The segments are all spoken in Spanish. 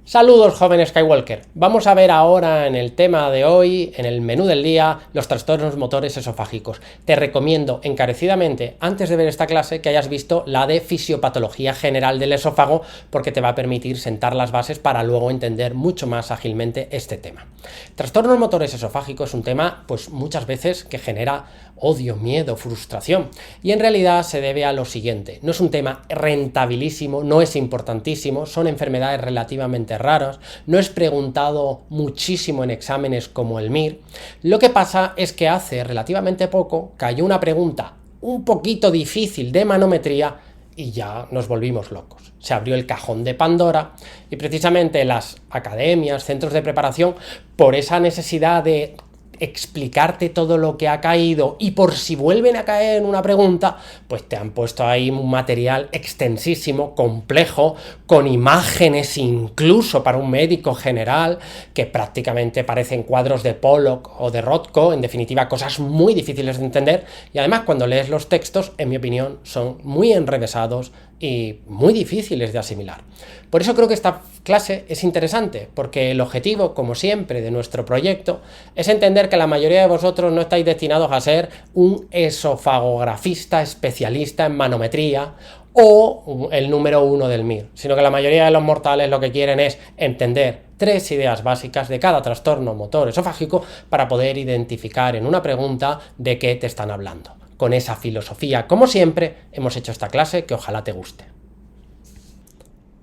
Saludos, joven Skywalker. Vamos a ver ahora en el tema de hoy, en el menú del día, los trastornos motores esofágicos. Te recomiendo encarecidamente, antes de ver esta clase, que hayas visto la de fisiopatología general del esófago, porque te va a permitir sentar las bases para luego entender mucho más ágilmente este tema. Trastornos motores esofágicos es un tema, pues muchas veces, que genera odio, miedo, frustración. Y en realidad se debe a lo siguiente. No es un tema rentabilísimo, no es importantísimo, son enfermedades relativamente raras, no es preguntado muchísimo en exámenes como el MIR. Lo que pasa es que hace relativamente poco cayó una pregunta un poquito difícil de manometría y ya nos volvimos locos. Se abrió el cajón de Pandora y precisamente las academias, centros de preparación, por esa necesidad de explicarte todo lo que ha caído y por si vuelven a caer en una pregunta, pues te han puesto ahí un material extensísimo, complejo, con imágenes incluso para un médico general, que prácticamente parecen cuadros de Pollock o de Rothko, en definitiva cosas muy difíciles de entender, y además cuando lees los textos, en mi opinión, son muy enrevesados y muy difíciles de asimilar. Por eso creo que esta clase es interesante, porque el objetivo, como siempre, de nuestro proyecto es entender que la mayoría de vosotros no estáis destinados a ser un esofagografista especialista en manometría o el número 1 del MIR, sino que la mayoría de los mortales lo que quieren es entender 3 ideas básicas de cada trastorno motor esofágico para poder identificar en una pregunta de qué te están hablando. Con esa filosofía, como siempre, hemos hecho esta clase que ojalá te guste.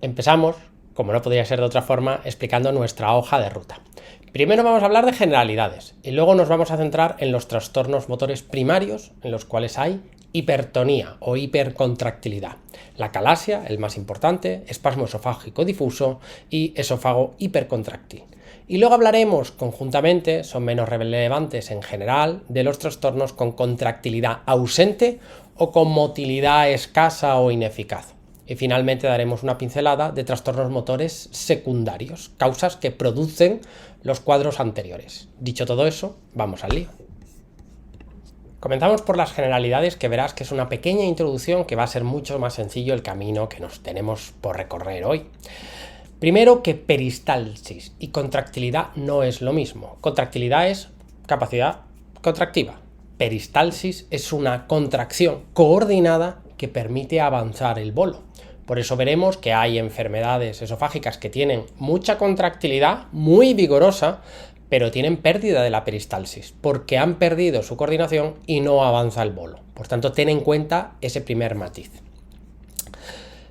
Empezamos, como no podría ser de otra forma, explicando nuestra hoja de ruta. Primero vamos a hablar de generalidades y luego nos vamos a centrar en los trastornos motores primarios, en los cuales hay hipertonía o hipercontractilidad, la calasia, el más importante, espasmo esofágico difuso y esófago hipercontráctil. Y luego hablaremos conjuntamente, son menos relevantes en general, de los trastornos con contractilidad ausente o con motilidad escasa o ineficaz. Y finalmente daremos una pincelada de trastornos motores secundarios, causas que producen los cuadros anteriores. Dicho todo eso, vamos al lío. Comenzamos por las generalidades, que verás que es una pequeña introducción que va a ser mucho más sencillo el camino que nos tenemos por recorrer hoy. Primero, que peristalsis y contractilidad no es lo mismo. Contractilidad es capacidad contractiva. Peristalsis es una contracción coordinada que permite avanzar el bolo. Por eso veremos que hay enfermedades esofágicas que tienen mucha contractilidad, muy vigorosa, pero tienen pérdida de la peristalsis, porque han perdido su coordinación y no avanza el bolo. Por tanto, ten en cuenta ese primer matiz.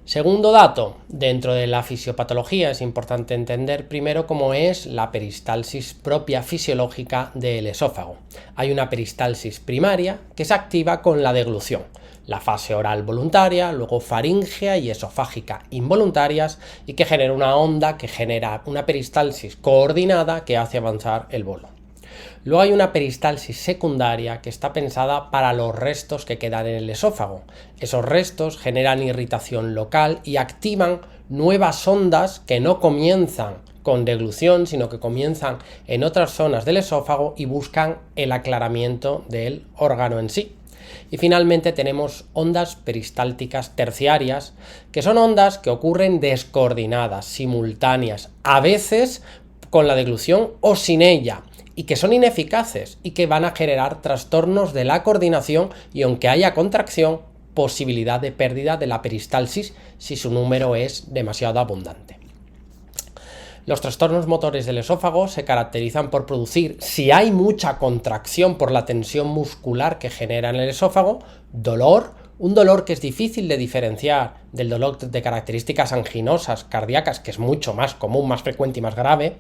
Segundo dato, dentro de la fisiopatología es importante entender primero cómo es la peristalsis propia fisiológica del esófago. Hay una peristalsis primaria que se activa con la deglución, la fase oral voluntaria, luego faríngea y esofágica involuntarias, y que genera una onda que genera una peristalsis coordinada que hace avanzar el bolo. Luego hay una peristalsis secundaria que está pensada para los restos que quedan en el esófago. Esos restos generan irritación local y activan nuevas ondas que no comienzan con deglución, sino que comienzan en otras zonas del esófago y buscan el aclaramiento del órgano en sí. Y finalmente tenemos ondas peristálticas terciarias, que son ondas que ocurren descoordinadas, simultáneas, a veces con la deglución o sin ella, y que son ineficaces y que van a generar trastornos de la coordinación y, aunque haya contracción, posibilidad de pérdida de la peristalsis si su número es demasiado abundante. Los trastornos motores del esófago se caracterizan por producir, si hay mucha contracción por la tensión muscular que genera en el esófago, dolor, un dolor que es difícil de diferenciar del dolor de características anginosas, cardíacas, que es mucho más común, más frecuente y más grave.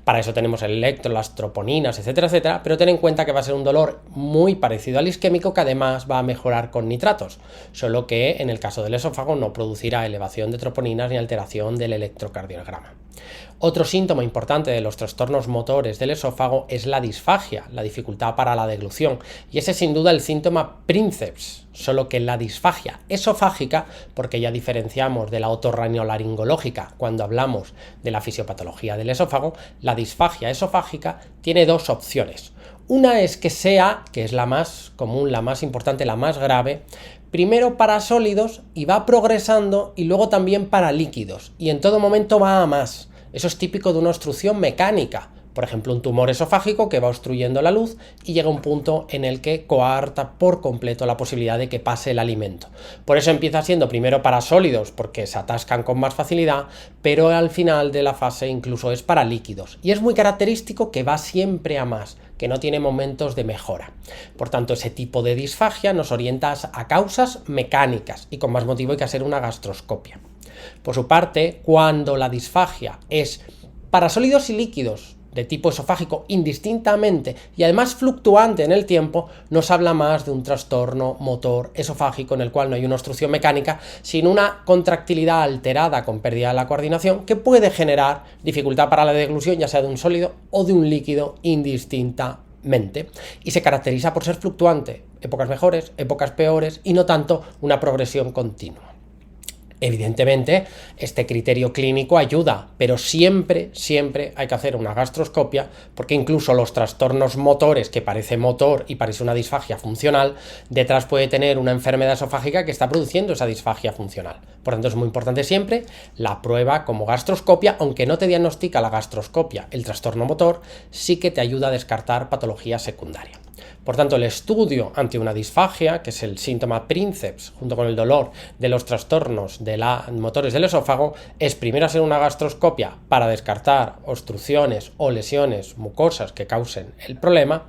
Para eso tenemos el electro, las troponinas, etcétera, etcétera, pero ten en cuenta que va a ser un dolor muy parecido al isquémico, que además va a mejorar con nitratos, solo que en el caso del esófago no producirá elevación de troponinas ni alteración del electrocardiograma. Otro síntoma importante de los trastornos motores del esófago es la disfagia, la dificultad para la deglución, y ese es sin duda el síntoma princeps, solo que la disfagia esofágica, porque ya diferenciamos de la otorrinolaringológica cuando hablamos de la fisiopatología del esófago, la disfagia esofágica tiene dos opciones. Una es que sea, que es la más común, la más importante, la más grave, primero para sólidos y va progresando, y luego también para líquidos, y en todo momento va a más. Eso es típico de una obstrucción mecánica. Por ejemplo, un tumor esofágico que va obstruyendo la luz y llega a un punto en el que coarta por completo la posibilidad de que pase el alimento. Por eso empieza siendo primero para sólidos, porque se atascan con más facilidad, pero al final de la fase incluso es para líquidos. Y es muy característico que va siempre a más, que no tiene momentos de mejora. Por tanto, ese tipo de disfagia nos orienta a causas mecánicas y con más motivo hay que hacer una gastroscopia. Por su parte, cuando la disfagia es para sólidos y líquidos, de tipo esofágico indistintamente y además fluctuante en el tiempo, nos habla más de un trastorno motor esofágico en el cual no hay una obstrucción mecánica, sino una contractilidad alterada con pérdida de la coordinación que puede generar dificultad para la deglución, ya sea de un sólido o de un líquido indistintamente. Y se caracteriza por ser fluctuante, épocas mejores, épocas peores y no tanto una progresión continua. Evidentemente, este criterio clínico ayuda, pero siempre hay que hacer una gastroscopia, porque incluso los trastornos motores, que parece motor y parece una disfagia funcional, detrás puede tener una enfermedad esofágica que está produciendo esa disfagia funcional. Por tanto, es muy importante siempre la prueba como gastroscopia, aunque no te diagnostica la gastroscopia el trastorno motor, sí que te ayuda a descartar patología secundaria. Por tanto, el estudio ante una disfagia, que es el síntoma princeps, junto con el dolor de los trastornos de motores del esófago, es primero hacer una gastroscopia para descartar obstrucciones o lesiones mucosas que causen el problema,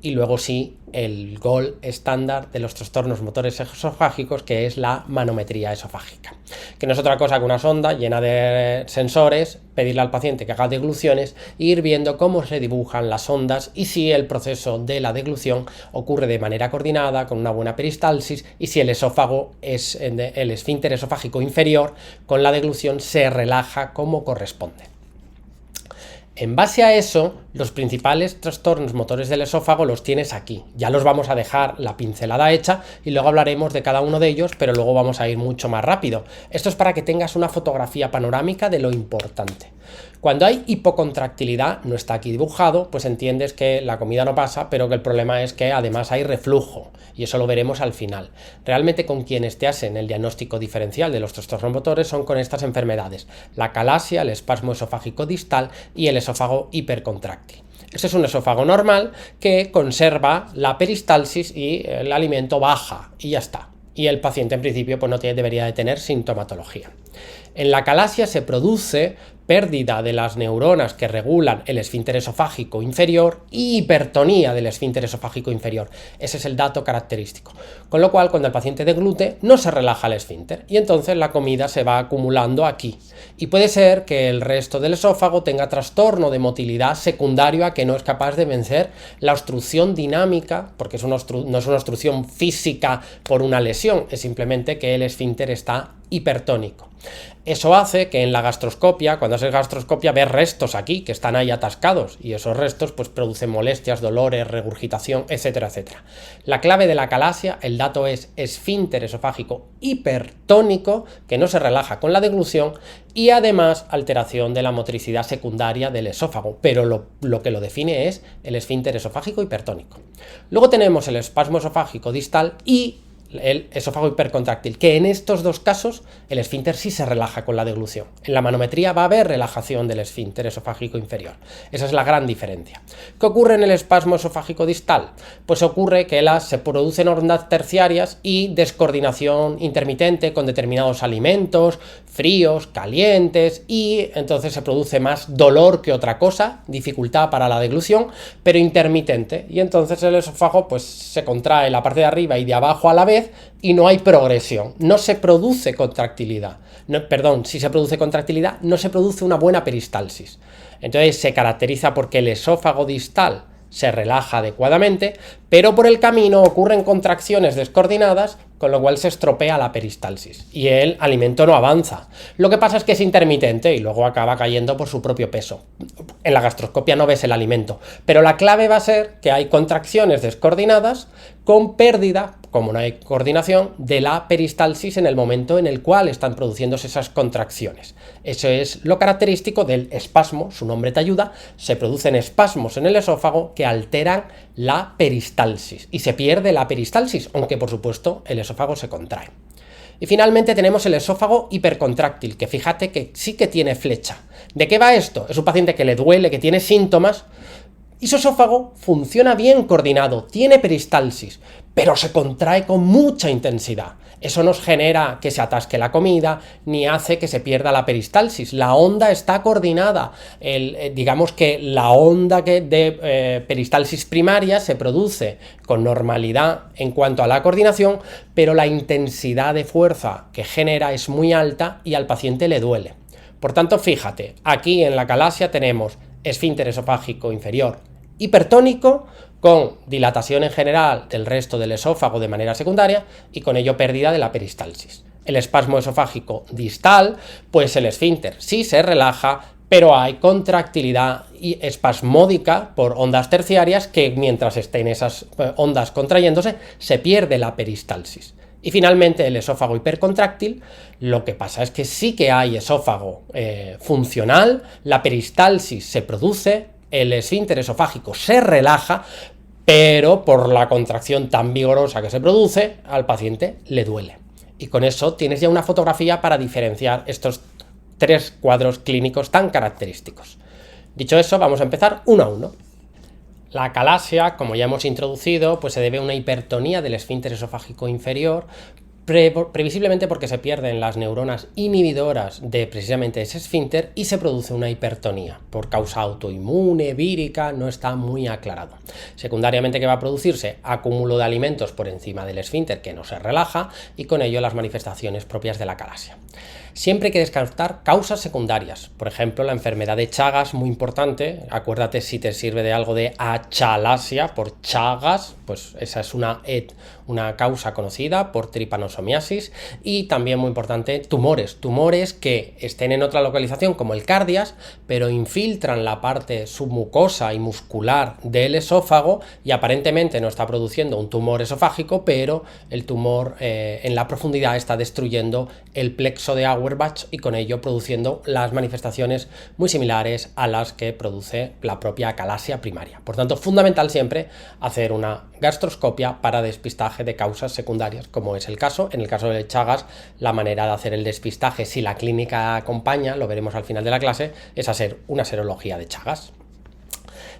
y luego sí el gold estándar de los trastornos motores esofágicos, que es la manometría esofágica, que no es otra cosa que una sonda llena de sensores, pedirle al paciente que haga degluciones e ir viendo cómo se dibujan las ondas y si el proceso de la deglución ocurre de manera coordinada, con una buena peristalsis, y si el esófago es el esfínter esofágico inferior, con la deglución se relaja como corresponde. En base a eso, los principales trastornos motores del esófago los tienes aquí. Ya los vamos a dejar la pincelada hecha y luego hablaremos de cada uno de ellos, pero luego vamos a ir mucho más rápido. Esto es para que tengas una fotografía panorámica de lo importante. Cuando hay hipocontractilidad, no está aquí dibujado, pues entiendes que la comida no pasa, pero que el problema es que además hay reflujo, y eso lo veremos al final. Realmente con quienes te hacen el diagnóstico diferencial de los trastornos motores son con estas enfermedades: la calasia, el espasmo esofágico distal y el esófago hipercontráctil. Este es un esófago normal que conserva la peristalsis y el alimento baja y ya está. Y el paciente en principio pues no debería de tener sintomatología. En la calasia se produce pérdida de las neuronas que regulan el esfínter esofágico inferior y hipertonía del esfínter esofágico inferior. Ese es el dato característico. Con lo cual, cuando el paciente deglute, no se relaja el esfínter y entonces la comida se va acumulando aquí. Y puede ser que el resto del esófago tenga trastorno de motilidad secundario a que no es capaz de vencer la obstrucción dinámica, porque no es una obstrucción física por una lesión, es simplemente que el esfínter está hipertónico. Eso hace que en la gastroscopia, cuando haces gastroscopia, ves restos aquí que están ahí atascados, y esos restos pues producen molestias, dolores, regurgitación, etcétera, etcétera. La clave de la calasia, el dato es esfínter esofágico hipertónico, que no se relaja con la deglución, y además alteración de la motricidad secundaria del esófago, pero lo que lo define es el esfínter esofágico hipertónico. Luego tenemos el espasmo esofágico distal y el esófago hipercontráctil, que en estos dos casos el esfínter sí se relaja con la deglución. En la manometría va a haber relajación del esfínter esofágico inferior. Esa es la gran diferencia. ¿Qué ocurre en el espasmo esofágico distal? Pues ocurre que se producen ondas terciarias y descoordinación intermitente con determinados alimentos, fríos, calientes, y entonces se produce más dolor que otra cosa, dificultad para la deglución, pero intermitente, y entonces el esófago pues se contrae la parte de arriba y de abajo a la vez, y no hay progresión, no se produce contractilidad. Si se produce contractilidad, no se produce una buena peristalsis. Entonces se caracteriza porque el esófago distal se relaja adecuadamente, pero por el camino ocurren contracciones descoordinadas, con lo cual se estropea la peristalsis y el alimento no avanza. Lo que pasa es que es intermitente y luego acaba cayendo por su propio peso. En la gastroscopia no ves el alimento, pero la clave va a ser que hay contracciones descoordinadas con pérdida, como no hay coordinación, de la peristalsis en el momento en el cual están produciéndose esas contracciones. Eso es lo característico del espasmo, su nombre te ayuda. Se producen espasmos en el esófago que alteran la peristalsis y se pierde la peristalsis, aunque por supuesto el esófago se contrae. Y finalmente tenemos el esófago hipercontráctil, que fíjate que sí que tiene flecha. ¿De qué va esto? Es un paciente que le duele, que tiene síntomas, y su esófago funciona bien coordinado, tiene peristalsis, pero se contrae con mucha intensidad. Eso no genera que se atasque la comida, ni hace que se pierda la peristalsis. La onda está coordinada. Digamos que la onda de peristalsis primaria se produce con normalidad en cuanto a la coordinación, pero la intensidad de fuerza que genera es muy alta y al paciente le duele. Por tanto, fíjate, aquí en la calasia tenemos esfínter esofágico inferior hipertónico, con dilatación en general del resto del esófago de manera secundaria y con ello pérdida de la peristalsis. El espasmo esofágico distal, pues el esfínter sí se relaja, pero hay contractilidad y espasmódica por ondas terciarias que mientras estén esas ondas contrayéndose se pierde la peristalsis. Y finalmente el esófago hipercontráctil, lo que pasa es que sí que hay esófago funcional, la peristalsis se produce, el esfínter esofágico se relaja, pero por la contracción tan vigorosa que se produce, al paciente le duele. Y con eso tienes ya una fotografía para diferenciar estos tres cuadros clínicos tan característicos. Dicho eso, vamos a empezar uno a uno. La calasia, como ya hemos introducido, pues se debe a una hipertonía del esfínter esofágico inferior, previsiblemente porque se pierden las neuronas inhibidoras de precisamente ese esfínter y se produce una hipertonía por causa autoinmune, vírica, no está muy aclarado. Secundariamente, ¿qué va a producirse? Acúmulo de alimentos por encima del esfínter que no se relaja y con ello las manifestaciones propias de la calasia. Siempre hay que descartar causas secundarias, por ejemplo la enfermedad de Chagas, muy importante, acuérdate si te sirve de algo de achalasia por Chagas, pues esa es una causa conocida por tripanosomiasis, y también muy importante tumores que estén en otra localización como el cardias, pero infiltran la parte submucosa y muscular del esófago y aparentemente no está produciendo un tumor esofágico, pero el tumor en la profundidad está destruyendo el plexo de Auerbach y con ello produciendo las manifestaciones muy similares a las que produce la propia calasia primaria. Por tanto, fundamental siempre hacer una gastroscopia para despistaje de causas secundarias, como es el caso. En el caso de Chagas, la manera de hacer el despistaje, si la clínica acompaña, lo veremos al final de la clase, es hacer una serología de Chagas.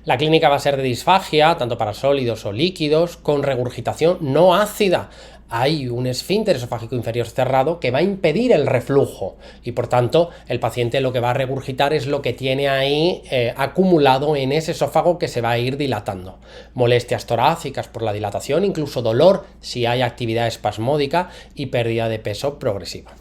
La clínica va a ser de disfagia, tanto para sólidos o líquidos, con regurgitación no ácida. Hay un esfínter esofágico inferior cerrado que va a impedir el reflujo y por tanto el paciente lo que va a regurgitar es lo que tiene ahí acumulado en ese esófago que se va a ir dilatando. Molestias torácicas por la dilatación, incluso dolor si hay actividad espasmódica y pérdida de peso progresiva.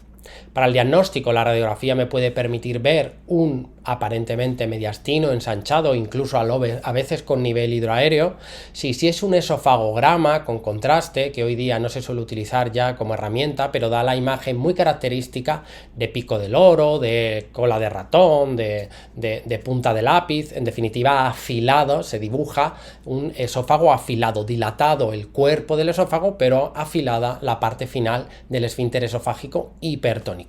Para el diagnóstico, la radiografía me puede permitir ver un aparentemente mediastino ensanchado, incluso a veces con nivel hidroaéreo. Si es un esofagograma con contraste, que hoy día no se suele utilizar ya como herramienta, pero da la imagen muy característica de pico de loro, de cola de ratón, de punta de lápiz, en definitiva afilado, se dibuja un esófago afilado, dilatado el cuerpo del esófago, pero afilada la parte final del esfínter esofágico hipertónico.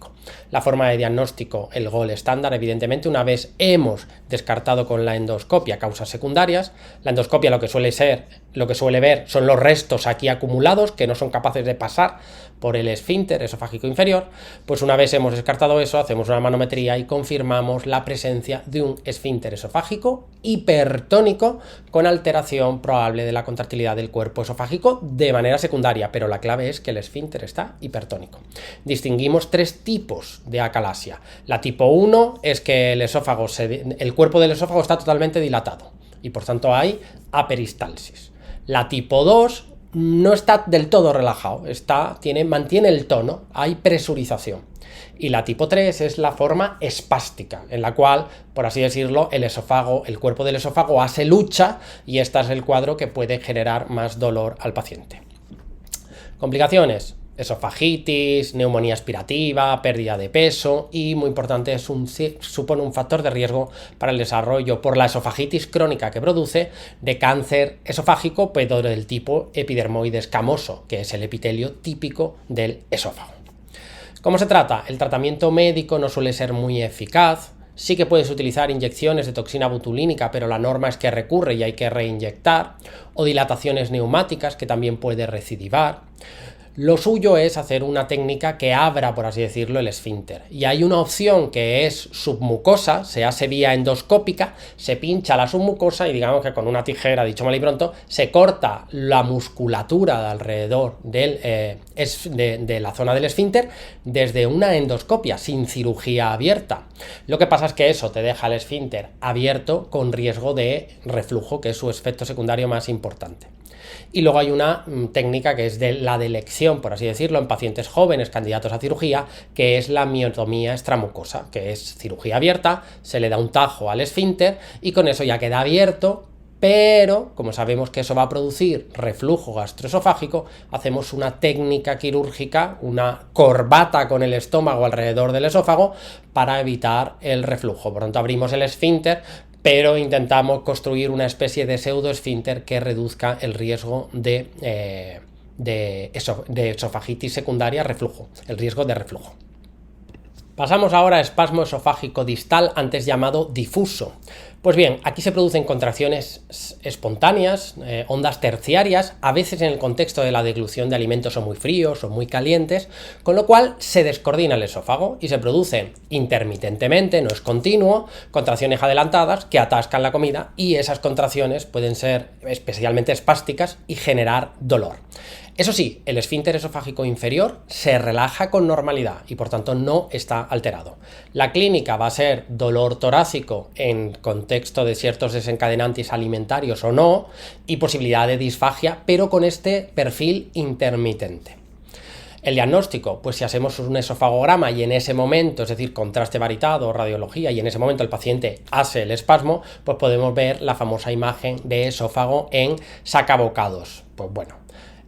La forma de diagnóstico, el gold estándar, evidentemente, una vez hemos descartado con la endoscopia causas secundarias, la endoscopia lo que suele ver son los restos aquí acumulados que no son capaces de pasar por el esfínter esofágico inferior, pues una vez hemos descartado eso, hacemos una manometría y confirmamos la presencia de un esfínter esofágico hipertónico con alteración probable de la contractilidad del cuerpo esofágico de manera secundaria, pero la clave es que el esfínter está hipertónico. Distinguimos tres tipos de acalasia. La tipo 1 es que el cuerpo del esófago está totalmente dilatado y por tanto hay aperistalsis. La tipo 2 no está del todo relajado, mantiene el tono, hay presurización. Y la tipo 3 es la forma espástica, en la cual, por así decirlo, el cuerpo del esófago hace lucha y este es el cuadro que puede generar más dolor al paciente. Complicaciones: esofagitis, neumonía aspirativa, pérdida de peso y, muy importante, supone un factor de riesgo para el desarrollo por la esofagitis crónica que produce de cáncer esofágico, pero del tipo epidermoide escamoso, que es el epitelio típico del esófago. ¿Cómo se trata? El tratamiento médico no suele ser muy eficaz. Sí que puedes utilizar inyecciones de toxina botulínica, pero la norma es que recurre y hay que reinyectar, o dilataciones neumáticas, que también puede recidivar. Lo suyo es hacer una técnica que abra, por así decirlo, el esfínter. Y hay una opción que es submucosa, se hace vía endoscópica, se pincha la submucosa y digamos que con una tijera, dicho mal y pronto, se corta la musculatura de alrededor de la zona del esfínter desde una endoscopia, sin cirugía abierta. Lo que pasa es que eso te deja el esfínter abierto con riesgo de reflujo, que es su efecto secundario más importante. Y luego hay una técnica que es de la de elección, por así decirlo, en pacientes jóvenes candidatos a cirugía, que es la miotomía extramucosa, que es cirugía abierta, se le da un tajo al esfínter y con eso ya queda abierto, pero como sabemos que eso va a producir reflujo gastroesofágico, hacemos una técnica quirúrgica, una corbata con el estómago alrededor del esófago para evitar el reflujo. Por lo tanto, abrimos el esfínter, pero intentamos construir una especie de pseudoesfínter que reduzca el riesgo de esofagitis secundaria, reflujo, el riesgo de reflujo. Pasamos ahora a espasmo esofágico distal, antes llamado difuso. Pues bien, aquí se producen contracciones espontáneas, ondas terciarias, a veces en el contexto de la deglución de alimentos o muy fríos o muy calientes, con lo cual se descoordina el esófago y se produce intermitentemente, no es continuo, contracciones adelantadas que atascan la comida y esas contracciones pueden ser especialmente espásticas y generar dolor. Eso sí, el esfínter esofágico inferior se relaja con normalidad y por tanto no está alterado. La clínica va a ser dolor torácico en contexto de ciertos desencadenantes alimentarios o no y posibilidad de disfagia, pero con este perfil intermitente. El diagnóstico, pues si hacemos un esofagograma y en ese momento, es decir, contraste varitado, radiología, y en ese momento el paciente hace el espasmo, pues podemos ver la famosa imagen de esófago en sacabocados. Pues bueno,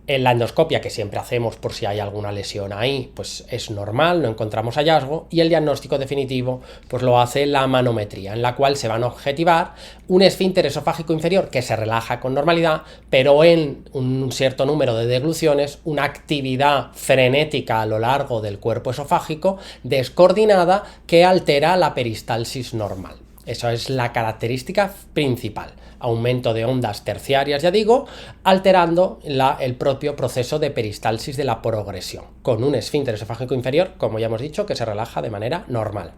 en la endoscopia, que siempre hacemos por si hay alguna lesión ahí, pues es normal, no encontramos hallazgo, y el diagnóstico definitivo pues lo hace la manometría, en la cual se van a objetivar un esfínter esofágico inferior que se relaja con normalidad, pero en un cierto número de degluciones, una actividad frenética a lo largo del cuerpo esofágico descoordinada que altera la peristalsis normal. Esa es la característica principal. Aumento de ondas terciarias, ya digo, alterando el propio proceso de peristalsis de la progresión, con un esfínter esofágico inferior, como ya hemos dicho, que se relaja de manera normal.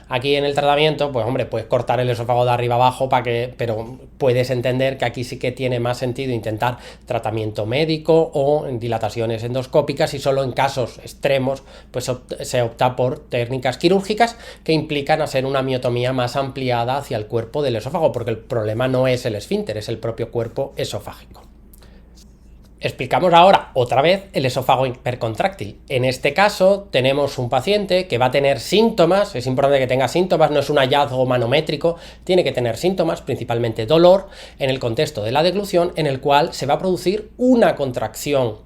Aquí en el tratamiento, pues hombre, puedes cortar el esófago de arriba abajo pero puedes entender que aquí sí que tiene más sentido intentar tratamiento médico o dilataciones endoscópicas y solo en casos extremos pues se opta por técnicas quirúrgicas que implican hacer una miotomía más ampliada hacia el cuerpo del esófago, porque el problema no es el esfínter, es el propio cuerpo esofágico. Explicamos ahora otra vez el esófago hipercontráctil. En este caso tenemos un paciente que va a tener síntomas, es importante que tenga síntomas, no es un hallazgo manométrico, tiene que tener síntomas, principalmente dolor, en el contexto de la deglución, en el cual se va a producir una contracción,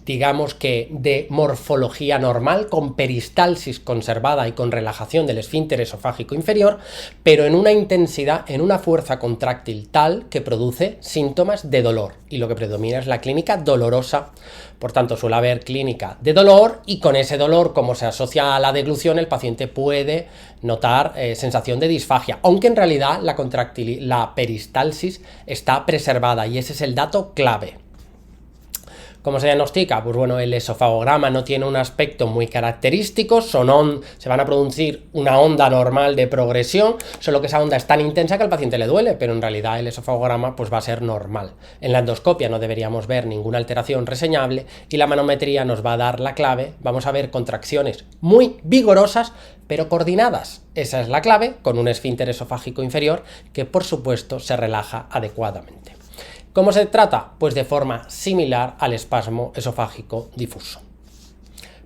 digamos que de morfología normal, con peristalsis conservada y con relajación del esfínter esofágico inferior, pero en una intensidad, en una fuerza contráctil tal que produce síntomas de dolor. Y lo que predomina es la clínica dolorosa. Por tanto, suele haber clínica de dolor y con ese dolor, como se asocia a la deglución, el paciente puede notar sensación de disfagia, aunque en realidad la peristalsis está preservada y ese es el dato clave. ¿Cómo se diagnostica? Pues bueno, el esofagograma no tiene un aspecto muy característico, se van a producir una onda normal de progresión, solo que esa onda es tan intensa que al paciente le duele, pero en realidad el esofagograma pues va a ser normal. En la endoscopia no deberíamos ver ninguna alteración reseñable y la manometría nos va a dar la clave, vamos a ver contracciones muy vigorosas, pero coordinadas. Esa es la clave, con un esfínter esofágico inferior que por supuesto se relaja adecuadamente. ¿Cómo se trata? Pues de forma similar al espasmo esofágico difuso.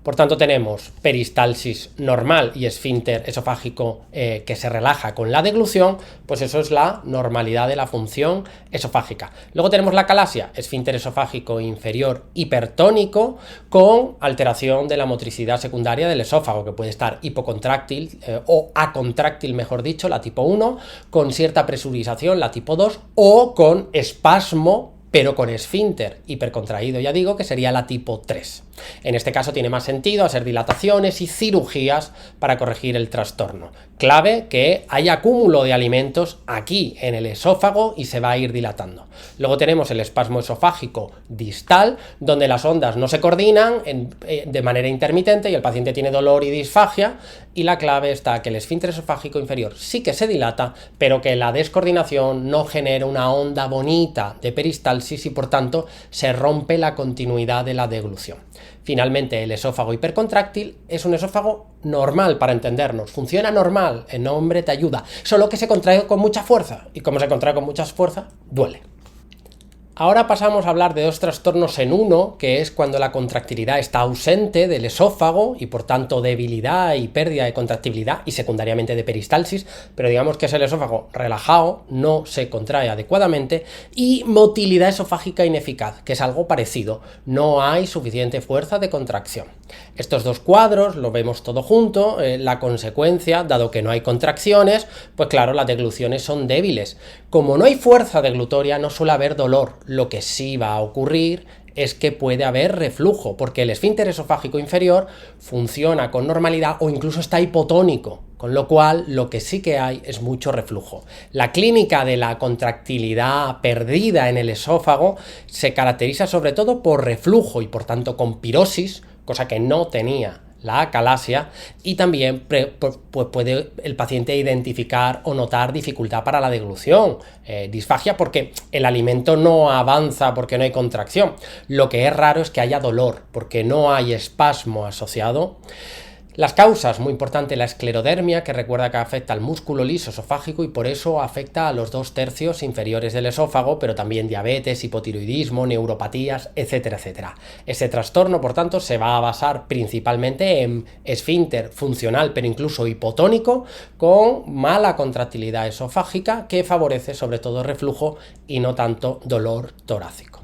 Por tanto, tenemos peristalsis normal y esfínter esofágico que se relaja con la deglución, pues eso es la normalidad de la función esofágica. Luego tenemos la calasia, esfínter esofágico inferior hipertónico con alteración de la motricidad secundaria del esófago, que puede estar hipocontráctil o acontráctil, mejor dicho, la tipo 1, con cierta presurización, la tipo 2, o con espasmo pero con esfínter hipercontraído, ya digo, que sería la tipo 3. En este caso tiene más sentido hacer dilataciones y cirugías para corregir el trastorno. Clave que hay acúmulo de alimentos aquí en el esófago y se va a ir dilatando. Luego tenemos el espasmo esofágico distal, donde las ondas no se coordinan de manera intermitente y el paciente tiene dolor y disfagia, y la clave está que el esfínter esofágico inferior sí que se dilata, pero que la descoordinación no genera una onda bonita de peristalsis y por tanto se rompe la continuidad de la deglución. Finalmente, el esófago hipercontráctil es un esófago normal, para entendernos, funciona normal, el nombre te ayuda, solo que se contrae con mucha fuerza, y como se contrae con mucha fuerza, duele. Ahora pasamos a hablar de dos trastornos en uno, que es cuando la contractilidad está ausente del esófago y por tanto debilidad y pérdida de contractibilidad y secundariamente de peristalsis, pero digamos que es el esófago relajado, no se contrae adecuadamente, y motilidad esofágica ineficaz, que es algo parecido, no hay suficiente fuerza de contracción. Estos dos cuadros lo vemos todo junto, la consecuencia, dado que no hay contracciones, pues claro, las degluciones son débiles. Como no hay fuerza deglutoria, no suele haber dolor. Lo que sí va a ocurrir es que puede haber reflujo, porque el esfínter esofágico inferior funciona con normalidad o incluso está hipotónico, con lo cual lo que sí que hay es mucho reflujo. La clínica de la contractilidad perdida en el esófago se caracteriza sobre todo por reflujo y por tanto con pirosis, cosa que no tenía la acalasia, y también pues puede el paciente identificar o notar dificultad para la deglución, disfagia porque el alimento no avanza porque no hay contracción. Lo que es raro es que haya dolor porque no hay espasmo asociado. Las causas, muy importante, la esclerodermia, que recuerda que afecta al músculo liso esofágico y por eso afecta a los 2/3 inferiores del esófago, pero también diabetes, hipotiroidismo, neuropatías, etcétera, etcétera. Ese trastorno, por tanto, se va a basar principalmente en esfínter funcional, pero incluso hipotónico, con mala contractilidad esofágica, que favorece sobre todo reflujo y no tanto dolor torácico.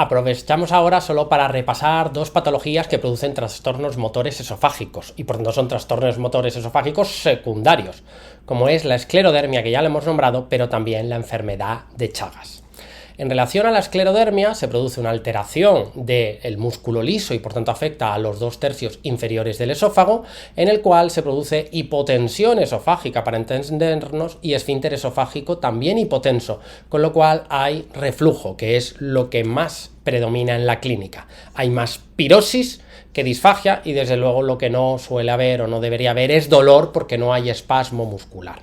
Aprovechamos ahora solo para repasar dos patologías que producen trastornos motores esofágicos y por tanto son trastornos motores esofágicos secundarios, como es la esclerodermia, que ya lo hemos nombrado, pero también la enfermedad de Chagas. En relación a la esclerodermia, se produce una alteración del músculo liso y por tanto afecta a los 2/3 inferiores del esófago, en el cual se produce hipotensión esofágica, para entendernos, y esfínter esofágico también hipotenso, con lo cual hay reflujo, que es lo que más predomina en la clínica. Hay más pirosis que disfagia y desde luego lo que no suele haber o no debería haber es dolor porque no hay espasmo muscular.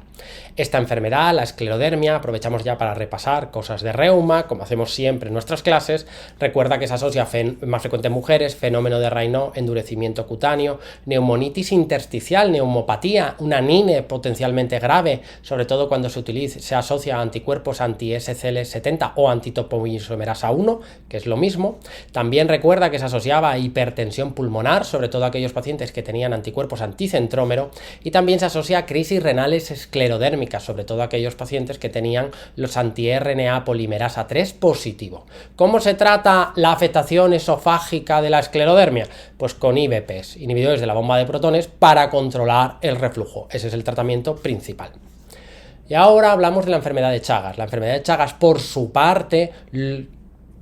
Esta enfermedad, la esclerodermia, aprovechamos ya para repasar cosas de reuma, como hacemos siempre en nuestras clases. Recuerda que se asocia más frecuente en mujeres, fenómeno de Raynaud, endurecimiento cutáneo, neumonitis intersticial, neumopatía, una anine potencialmente grave, sobre todo cuando se asocia a anticuerpos anti-SCL70 o antitopoisomerasa 1, que es lo mismo. También recuerda que se asociaba a hipertensión pulmonar, sobre todo aquellos pacientes que tenían anticuerpos anticentrómero, y también se asocia a crisis renales esclerodérmicas, sobre todo aquellos pacientes que tenían los anti-RNA polimerasa 3 positivo. ¿Cómo se trata la afectación esofágica de la esclerodermia? Pues con IBPs, inhibidores de la bomba de protones, para controlar el reflujo. Ese es el tratamiento principal. Y ahora hablamos de la enfermedad de Chagas. La enfermedad de Chagas, por su parte,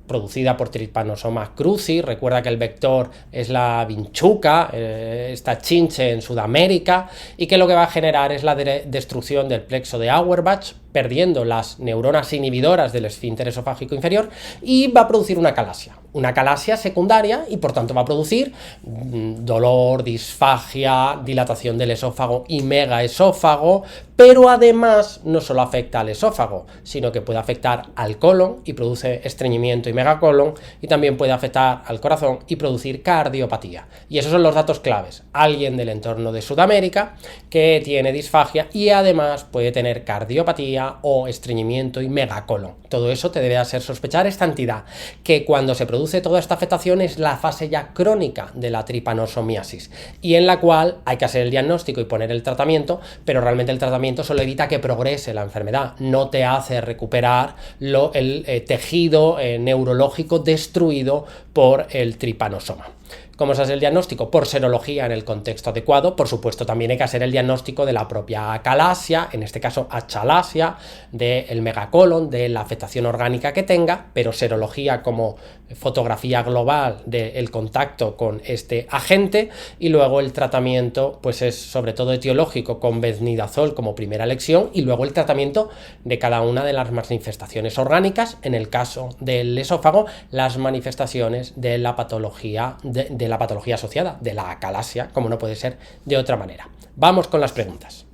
producida por Trypanosoma cruzi, recuerda que el vector es la vinchuca, esta chinche en Sudamérica, y que lo que va a generar es la destrucción del plexo de Auerbach, perdiendo las neuronas inhibidoras del esfínter esofágico inferior, y va a producir una calasia secundaria, y por tanto va a producir dolor, disfagia, dilatación del esófago y megaesófago, pero además no solo afecta al esófago, sino que puede afectar al colon y produce estreñimiento y megacolon, y también puede afectar al corazón y producir cardiopatía. Y esos son los datos claves. Alguien del entorno de Sudamérica que tiene disfagia y además puede tener cardiopatía o estreñimiento y megacolon. Todo eso te debe hacer sospechar esta entidad, que cuando se produce toda esta afectación es la fase ya crónica de la tripanosomiasis, y en la cual hay que hacer el diagnóstico y poner el tratamiento, pero realmente el tratamiento solo evita que progrese la enfermedad, no te hace recuperar el tejido neurológico destruido por el tripanosoma. ¿Cómo se hace el diagnóstico? Por serología en el contexto adecuado. Por supuesto, también hay que hacer el diagnóstico de la propia acalasia, en este caso achalasia, del megacolon, de la afectación orgánica que tenga, pero serología como fotografía global del contacto con este agente, y luego el tratamiento pues es sobre todo etiológico con benznidazol como primera elección, y luego el tratamiento de cada una de las manifestaciones orgánicas, en el caso del esófago, las manifestaciones de la patología de la patología asociada, de la acalasia, como no puede ser de otra manera. Vamos con las preguntas.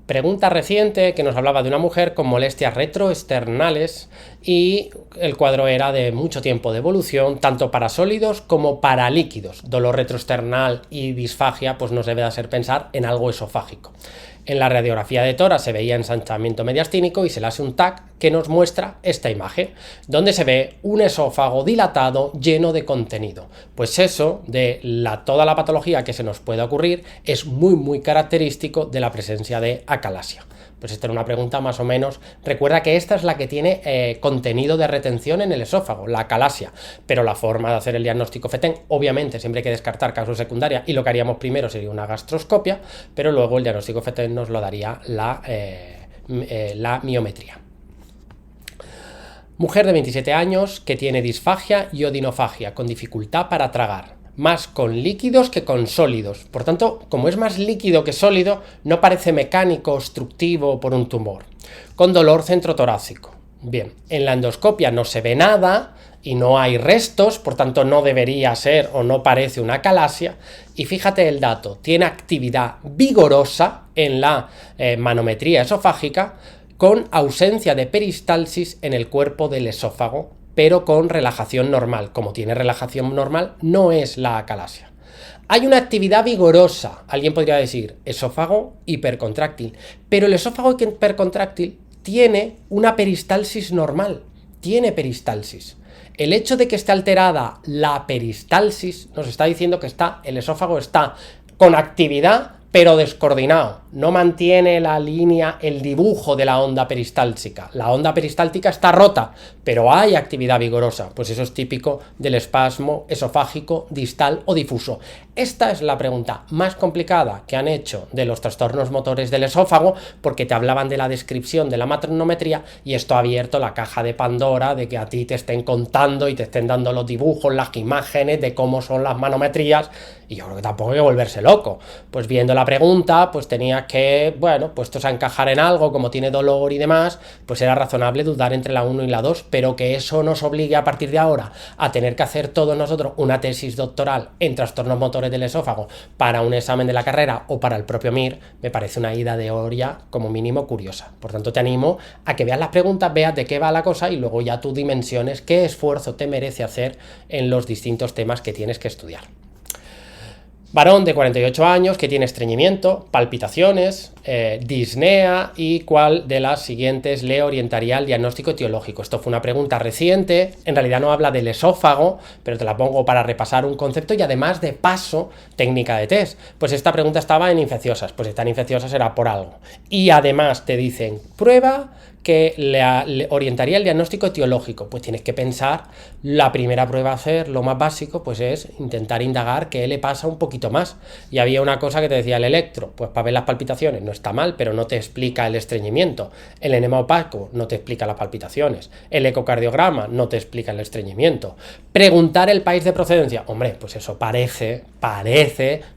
Pregunta reciente que nos hablaba de una mujer con molestias retroesternales y el cuadro era de mucho tiempo de evolución, tanto para sólidos como para líquidos. Dolor retroesternal y disfagia pues nos debe hacer pensar en algo esofágico. En la radiografía de tórax se veía ensanchamiento mediastínico y se le hace un TAC que nos muestra esta imagen, donde se ve un esófago dilatado lleno de contenido. Pues eso, de toda la patología que se nos pueda ocurrir, es muy característico de la presencia de acalasia. Pues esta era una pregunta más o menos. Recuerda que esta es la que tiene contenido de retención en el esófago, la acalasia, pero la forma de hacer el diagnóstico FETEN, obviamente siempre hay que descartar causa secundaria, y lo que haríamos primero sería una gastroscopia, pero luego el diagnóstico FETEN nos lo daría la miometría. Mujer de 27 años que tiene disfagia y odinofagia, con dificultad para tragar, más con líquidos que con sólidos. Por tanto, como es más líquido que sólido, no parece mecánico obstructivo por un tumor. Con dolor centrotorácico. Bien, en la endoscopia no se ve nada y no hay restos, por tanto no debería ser o no parece una acalasia. Y fíjate el dato, tiene actividad vigorosa en la manometría esofágica, con ausencia de peristalsis en el cuerpo del esófago, pero con relajación normal. Como tiene relajación normal, no es la acalasia. Hay una actividad vigorosa, alguien podría decir, esófago hipercontráctil, pero el esófago hipercontráctil tiene una peristalsis normal, tiene peristalsis. El hecho de que esté alterada la peristalsis nos está diciendo que el esófago está con actividad, pero descoordinado, no mantiene la línea, el dibujo de la onda peristáltica. La onda peristáltica está rota, pero hay actividad vigorosa. Pues eso es típico del espasmo esofágico distal o difuso. Esta es la pregunta más complicada que han hecho de los trastornos motores del esófago, porque te hablaban de la descripción de la manometría y esto ha abierto la caja de Pandora de que a ti te estén contando y te estén dando los dibujos, las imágenes de cómo son las manometrías, y yo creo que tampoco hay que volverse loco. Pues viendo la pregunta, pues tenía que, bueno, puestos a encajar en algo, como tiene dolor y demás, pues era razonable dudar entre la 1 y la 2, pero que eso nos obligue a partir de ahora a tener que hacer todos nosotros una tesis doctoral en trastornos motores del esófago para un examen de la carrera o para el propio MIR, me parece una ida de olla como mínimo curiosa. Por tanto, te animo a que veas las preguntas, veas de qué va la cosa y luego ya tú dimensiones qué esfuerzo te merece hacer en los distintos temas que tienes que estudiar. Varón de 48 años que tiene estreñimiento, palpitaciones, disnea, y cuál de las siguientes le orientaría al diagnóstico etiológico. Esto fue una pregunta reciente, en realidad no habla del esófago, pero te la pongo para repasar un concepto y además de paso técnica de test. Pues esta pregunta estaba en infecciosas, pues están infecciosas será por algo. Y además te dicen, prueba que le orientaría el diagnóstico etiológico. Pues tienes que pensar, la primera prueba a hacer, lo más básico, pues es intentar indagar qué le pasa un poquito más. Y había una cosa que te decía el electro, pues para ver las palpitaciones no está mal, pero no te explica el estreñimiento. El enema opaco no te explica las palpitaciones. El ecocardiograma no te explica el estreñimiento. Preguntar el país de procedencia, hombre, pues eso parece,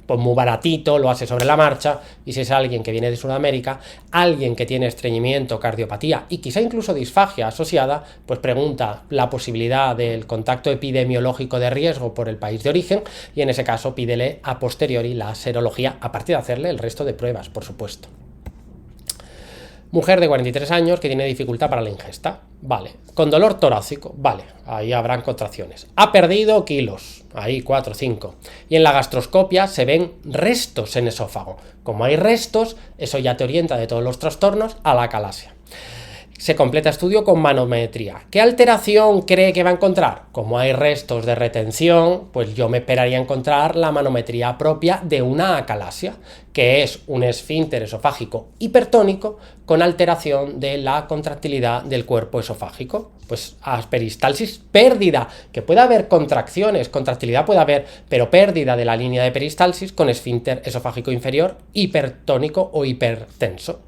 pues muy baratito, lo hace sobre la marcha, y si es alguien que viene de Sudamérica, alguien que tiene estreñimiento, cardiopatía y quizá incluso disfagia asociada, pues pregunta la posibilidad del contacto epidemiológico de riesgo por el país de origen, y en ese caso pídele a posteriori la serología, aparte de hacerle el resto de pruebas, por supuesto. Mujer de 43 años que tiene dificultad para la ingesta, vale. Con dolor torácico, vale, ahí habrán contracciones. Ha perdido kilos, ahí 4 o 5. Y en la gastroscopia se ven restos en esófago. Como hay restos, eso ya te orienta de todos los trastornos a la acalasia. Se completa estudio con manometría. ¿Qué alteración cree que va a encontrar? Como hay restos de retención, pues yo me esperaría encontrar la manometría propia de una acalasia, que es un esfínter esofágico hipertónico con alteración de la contractilidad del cuerpo esofágico. Pues peristalsis, pérdida, que puede haber contracciones, contractilidad puede haber, pero pérdida de la línea de peristalsis con esfínter esofágico inferior hipertónico o hipertenso.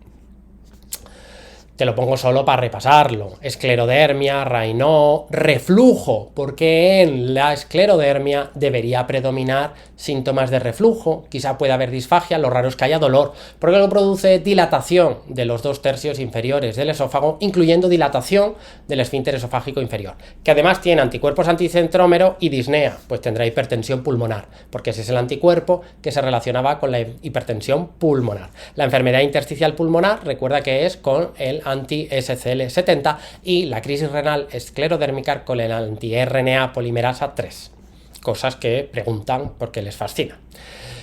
Te lo pongo solo para repasarlo. Esclerodermia, Raynaud, reflujo, porque en la esclerodermia debería predominar síntomas de reflujo, quizá pueda haber disfagia, lo raro es que haya dolor, porque lo produce dilatación de los 2/3 inferiores del esófago, incluyendo dilatación del esfínter esofágico inferior, que además tiene anticuerpos anticentrómero y disnea, pues tendrá hipertensión pulmonar, porque ese es el anticuerpo que se relacionaba con la hipertensión pulmonar. La enfermedad intersticial pulmonar, recuerda que es con el anti-SCL70 y la crisis renal esclerodérmica con el anti-RNA polimerasa 3. Cosas que preguntan porque les fascina.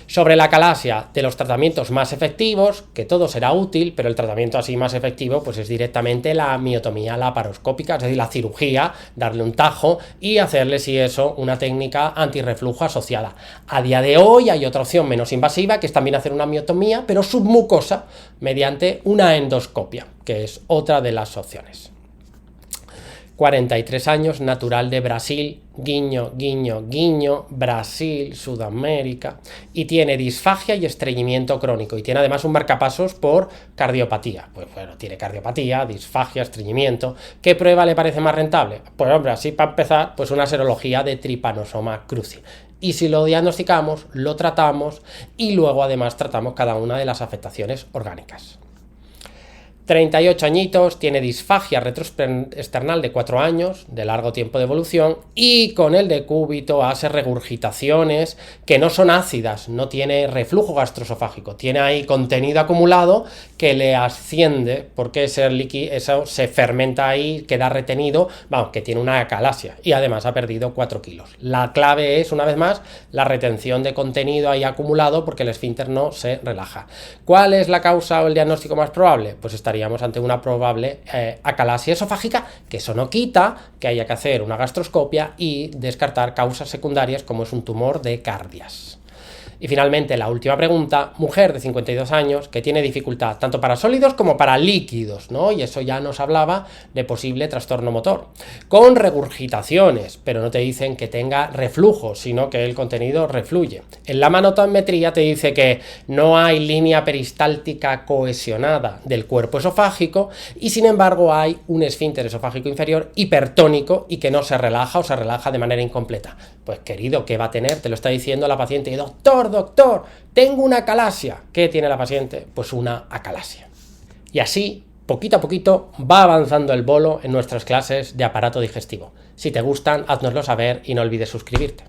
Sobre la acalasia, de los tratamientos más efectivos, que todo será útil, pero el tratamiento así más efectivo pues es directamente la miotomía laparoscópica, es decir, la cirugía, darle un tajo y hacerle, si eso, una técnica antirreflujo asociada. A día de hoy hay otra opción menos invasiva, que es también hacer una miotomía, pero submucosa, mediante una endoscopia, que es otra de las opciones. 43 años, natural de Brasil, guiño, guiño, guiño, Brasil, Sudamérica, y tiene disfagia y estreñimiento crónico, y tiene además un marcapasos por cardiopatía. Pues bueno, tiene cardiopatía, disfagia, estreñimiento. ¿Qué prueba le parece más rentable? Pues hombre, así para empezar, pues una serología de Trypanosoma cruzi. Y si lo diagnosticamos, lo tratamos, y luego además tratamos cada una de las afectaciones orgánicas. 38 añitos, tiene disfagia retroesternal de 4 años, de largo tiempo de evolución, y con el decúbito hace regurgitaciones que no son ácidas, no tiene reflujo gastroesofágico, tiene ahí contenido acumulado que le asciende, porque ese líquido, eso se fermenta ahí, queda retenido, vamos, que tiene una acalasia, y además ha perdido 4 kilos. La clave es, una vez más, la retención de contenido ahí acumulado, porque el esfínter no se relaja. ¿Cuál es la causa o el diagnóstico más probable? Pues estaríamos ante una probable acalasia esofágica, que eso no quita que haya que hacer una gastroscopia y descartar causas secundarias como es un tumor de cardias. Y finalmente, la última pregunta, mujer de 52 años que tiene dificultad tanto para sólidos como para líquidos, ¿no? Y eso ya nos hablaba de posible trastorno motor, con regurgitaciones, pero no te dicen que tenga reflujo, sino que el contenido refluye. En la manometría te dice que no hay línea peristáltica cohesionada del cuerpo esofágico y sin embargo hay un esfínter esofágico inferior hipertónico y que no se relaja o se relaja de manera incompleta. Pues querido, ¿qué va a tener? Te lo está diciendo la paciente. Y doctor, tengo una acalasia. ¿Qué tiene la paciente? Pues una acalasia. Y así, poquito a poquito, va avanzando el bolo en nuestras clases de aparato digestivo. Si te gustan, háznoslo saber y no olvides suscribirte.